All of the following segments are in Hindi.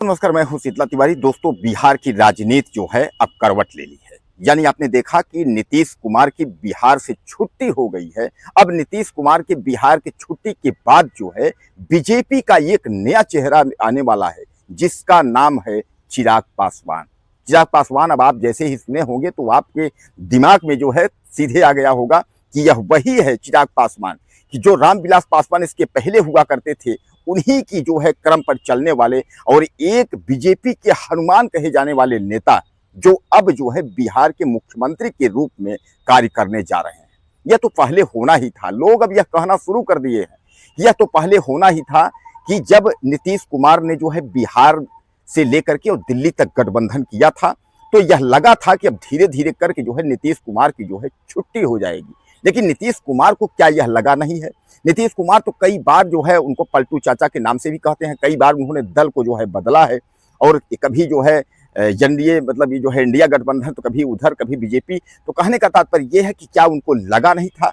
नमस्कार, मैं हूं शीतला तिवारी। दोस्तों, बिहार की राजनीति जो है अब करवट ले ली है। यानी आपने देखा कि नीतीश कुमार की बिहार से छुट्टी हो गई है। अब नीतीश कुमार के बिहार की छुट्टी के बाद जो है बीजेपी का एक नया चेहरा आने वाला है, जिसका नाम है चिराग पासवान। चिराग पासवान, अब आप जैसे ही सुने होंगे तो आपके दिमाग में जो है सीधे आ गया होगा कि यह वही है चिराग पासवान, कि जो रामविलास पासवान इसके पहले हुआ करते थे, उन्हीं की जो है क्रम पर चलने वाले और एक बीजेपी के हनुमान कहे जाने वाले नेता, जो अब जो है बिहार के मुख्यमंत्री के रूप में कार्य करने जा रहे हैं। यह तो पहले होना ही था। लोग अब यह कहना शुरू कर दिए हैं, यह तो पहले होना ही था कि जब नीतीश कुमार ने जो है बिहार से लेकर के और दिल्ली तक गठबंधन किया था, तो यह लगा था कि अब धीरे धीरे करके जो है नीतीश कुमार की जो है छुट्टी हो जाएगी। लेकिन नीतीश कुमार को क्या यह लगा नहीं है? नीतीश कुमार तो कई बार जो है, उनको पलटू चाचा के नाम से भी कहते हैं, कई बार उन्होंने दल को जो है बदला है। और कभी जो है एनडीए, मतलब ये जो है इंडिया गठबंधन, तो कभी उधर कभी बीजेपी। तो कहने का तात्पर्य यह है कि क्या उनको लगा नहीं था?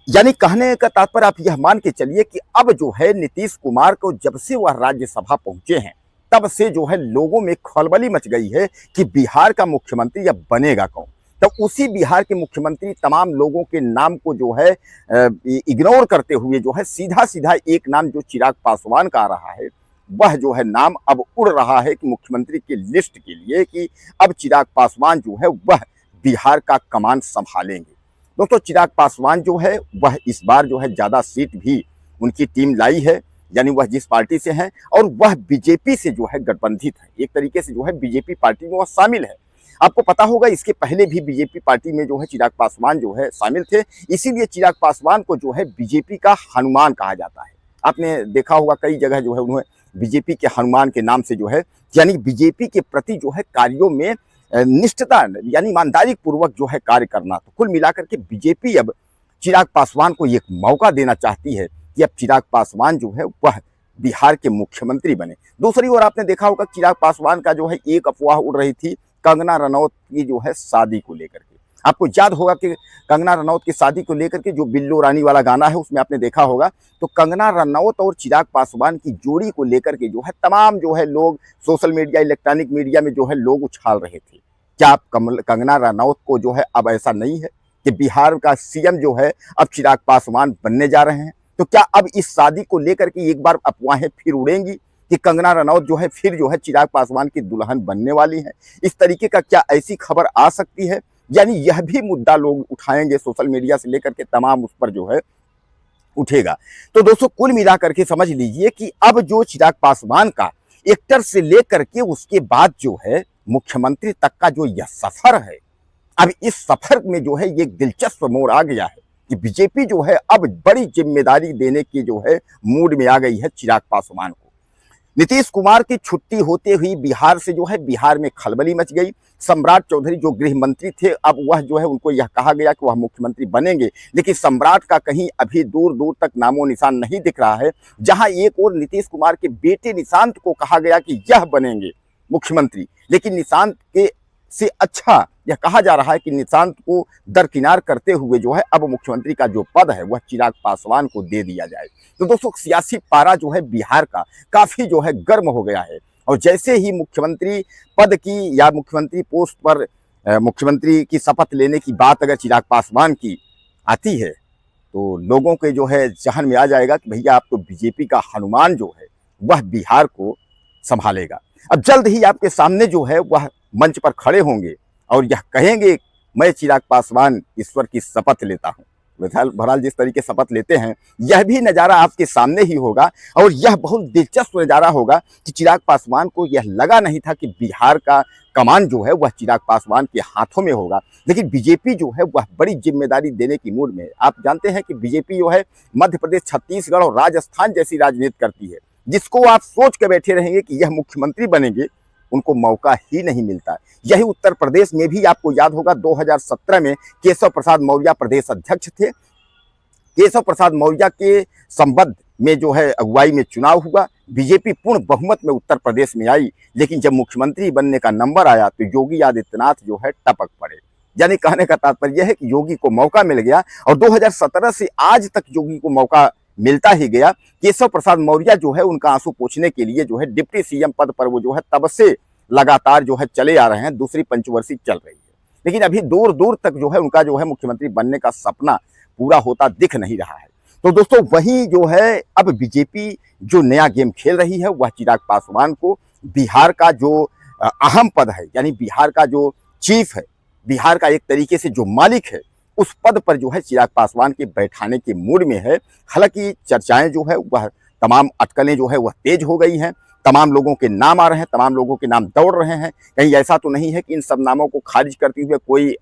यानी कहने का तात्पर्य आप यह मान के चलिए कि अब जो है नीतीश कुमार को जब से वह राज्यसभा पहुंचे हैं, तब से जो है लोगों में खलबली मच गई है कि बिहार का मुख्यमंत्री अब बनेगा कौन। तो उसी बिहार के मुख्यमंत्री तमाम लोगों के नाम को जो है इग्नोर करते हुए जो है सीधा सीधा एक नाम जो चिराग पासवान का आ रहा है, वह जो है नाम अब उड़ रहा है कि मुख्यमंत्री की लिस्ट के लिए, कि अब चिराग पासवान जो है वह बिहार का कमान संभालेंगे। दोस्तों, चिराग पासवान जो है वह इस बार जो है ज़्यादा सीट भी उनकी टीम लाई है, यानी वह जिस पार्टी से हैं, और वह बीजेपी से जो है गठबंधित है। एक तरीके से जो है बीजेपी पार्टी में वह शामिल है। आपको पता होगा, इसके पहले भी बीजेपी पार्टी में जो है चिराग पासवान जो है शामिल थे। इसीलिए चिराग पासवान को जो है बीजेपी का हनुमान कहा जाता है। आपने देखा होगा कई जगह जो है उन्हें बीजेपी के हनुमान के नाम से जो है, यानी बीजेपी के प्रति जो है कार्यों में निष्ठता, यानी ईमानदारी पूर्वक जो है कार्य करना। तो कुल मिलाकर के बीजेपी अब चिराग पासवान को एक मौका देना चाहती है कि अब चिराग पासवान जो है वह बिहार के मुख्यमंत्री बने। दूसरी ओर आपने देखा होगा चिराग पासवान का जो है एक अफवाह उड़ रही थी कंगना रनौत की जो है शादी को लेकर के। आपको याद होगा कि कंगना रनौत की शादी को लेकर के जो बिल्लो रानी वाला गाना है, उसमें आपने देखा होगा, तो कंगना रनौत और चिराग पासवान की जोड़ी को लेकर के जो है तमाम जो है लोग सोशल मीडिया, इलेक्ट्रॉनिक मीडिया में जो है लोग उछाल रहे थे। क्या आप कंगना रनौत को जो है अब ऐसा नहीं है कि बिहार का सीएम जो है अब चिराग पासवान बनने जा रहे हैं? तो क्या अब इस शादी को लेकर के एक बार अफवाहें फिर उड़ेंगी कि कंगना रनौत जो है फिर जो है चिराग पासवान की दुल्हन बनने वाली है? इस तरीके का क्या ऐसी खबर आ सकती है? यानी यह भी मुद्दा लोग उठाएंगे, सोशल मीडिया से लेकर के तमाम उस पर जो है उठेगा। तो दोस्तों, कुल मिलाकर के समझ लीजिए कि अब जो चिराग पासवान का एक्टर से लेकर के उसके बाद जो है मुख्यमंत्री तक का जो यह सफर है, अब इस सफर में जो है एक दिलचस्प मोड़ आ गया है कि बीजेपी जो है अब बड़ी जिम्मेदारी देने की जो है मूड में आ गई है चिराग पासवान को। नीतीश कुमार की छुट्टी होते हुई बिहार से जो है बिहार में खलबली मच गई। सम्राट चौधरी जो गृह मंत्री थे, अब वह जो है उनको यह कहा गया कि वह मुख्यमंत्री बनेंगे, लेकिन सम्राट का कहीं अभी दूर दूर तक नामो निशान नहीं दिख रहा है। जहां एक और नीतीश कुमार के बेटे निशांत को कहा गया कि यह बनेंगे मुख्यमंत्री, लेकिन निशांत के से अच्छा यह कहा जा रहा है कि निशांत को दरकिनार करते हुए जो है अब मुख्यमंत्री का जो पद है वह चिराग पासवान को दे दिया जाए। तो दोस्तों, सियासी पारा जो है बिहार का काफी जो है गर्म हो गया है। और जैसे ही मुख्यमंत्री पद की या मुख्यमंत्री पोस्ट पर मुख्यमंत्री की शपथ लेने की बात अगर चिराग पासवान की आती है, तो लोगों के जो है जहन में आ जाएगा कि भैया, आप तो बीजेपी का हनुमान जो है वह बिहार को संभालेगा। अब जल्द ही आपके सामने जो है वह मंच पर खड़े होंगे और यह कहेंगे, मैं चिराग पासवान ईश्वर की शपथ लेता हूं। बहरहाल जिस तरीके शपथ लेते हैं, यह भी नज़ारा आपके सामने ही होगा। और यह बहुत दिलचस्प नज़ारा होगा कि चिराग पासवान को यह लगा नहीं था कि बिहार का कमान जो है वह चिराग पासवान के हाथों में होगा, लेकिन बीजेपी जो है वह बड़ी जिम्मेदारी देने की मूड में है। आप जानते हैं कि बीजेपी जो है मध्य प्रदेश, छत्तीसगढ़ और राजस्थान जैसी राजनीति करती है। जिसको आप सोच के बैठे रहेंगे कि यह मुख्यमंत्री बनेंगे, उनको मौका ही नहीं मिलता। यही उत्तर प्रदेश में भी आपको याद होगा 2017 में केशव प्रसाद मौर्य प्रदेश अध्यक्ष थे। केशव प्रसाद मौर्य के संबंध में जो है अगुवाई में चुनाव हुआ, बीजेपी पूर्ण बहुमत में उत्तर प्रदेश में आई, लेकिन जब मुख्यमंत्री बनने का नंबर आया तो योगी आदित्यनाथ जो है टपक पड़े। यानी कहने का तात्पर्य यह है कि योगी को मौका मिल गया और 2017 से आज तक योगी को मौका मिलता ही गया। केशव प्रसाद मौर्य जो है उनका आंसू पोंछने के लिए जो है डिप्टी सीएम पद पर वो जो है तब से लगातार जो है चले आ रहे हैं, दूसरी पंचवर्षीय चल रही है, लेकिन अभी दूर दूर तक जो है उनका जो है मुख्यमंत्री बनने का सपना पूरा होता दिख नहीं रहा है। तो दोस्तों वही जो है अब बीजेपी जो नया गेम खेल रही है वह चिराग पासवान को बिहार का जो अहम पद है, यानी बिहार का जो चीफ है, बिहार का एक तरीके से जो मालिक है, उस पद पर जो है चिराग पासवान के बैठाने के मूड में है। हालांकि चर्चाएं जो है वह तमाम अटकलें जो है वह तेज हो गई हैं, तमाम लोगों के नाम आ रहे हैं, तमाम लोगों के नाम दौड़ रहे हैं। कहीं ऐसा तो नहीं है कि इन सब नामों को खारिज करते हुए कोई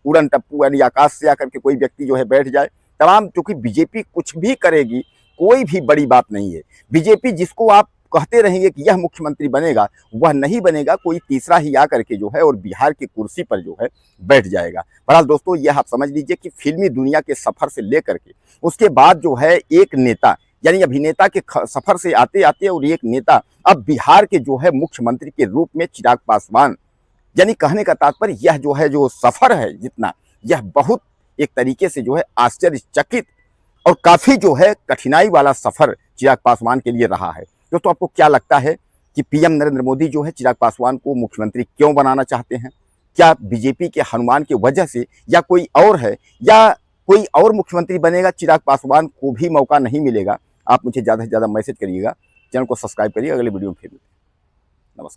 उड़न टप्पू यानी आकाश से आकर के कोई व्यक्ति जो है बैठ जाए। तमाम, क्योंकि बीजेपी कुछ भी करेगी, कोई भी बड़ी बात नहीं है। बीजेपी जिसको आप कहते रहेंगे कि यह मुख्यमंत्री बनेगा, वह नहीं बनेगा, कोई तीसरा ही आकर के जो है और बिहार की कुर्सी पर जो है बैठ जाएगा। बहरहाल दोस्तों यह आप समझ लीजिए कि फिल्मी दुनिया के सफर से लेकर के उसके बाद जो है एक नेता यानी अभिनेता के सफर से आते आते और एक नेता अब बिहार के जो है मुख्यमंत्री के रूप में चिराग पासवान, यानी कहने का तात्पर्य यह जो है जो सफर है जितना, यह बहुत एक तरीके से जो है आश्चर्यचकित और काफी जो है कठिनाई वाला सफर चिराग पासवान के लिए रहा है। दोस्तों आपको क्या लगता है कि पीएम नरेंद्र मोदी जो है चिराग पासवान को मुख्यमंत्री क्यों बनाना चाहते हैं? क्या बीजेपी के हनुमान की वजह से, या कोई और है, या कोई और मुख्यमंत्री बनेगा, चिराग पासवान को भी मौका नहीं मिलेगा? आप मुझे ज़्यादा से ज़्यादा मैसेज करिएगा, चैनल को सब्सक्राइब करिए। अगले वीडियो में फिर मिलते हैं। नमस्कार।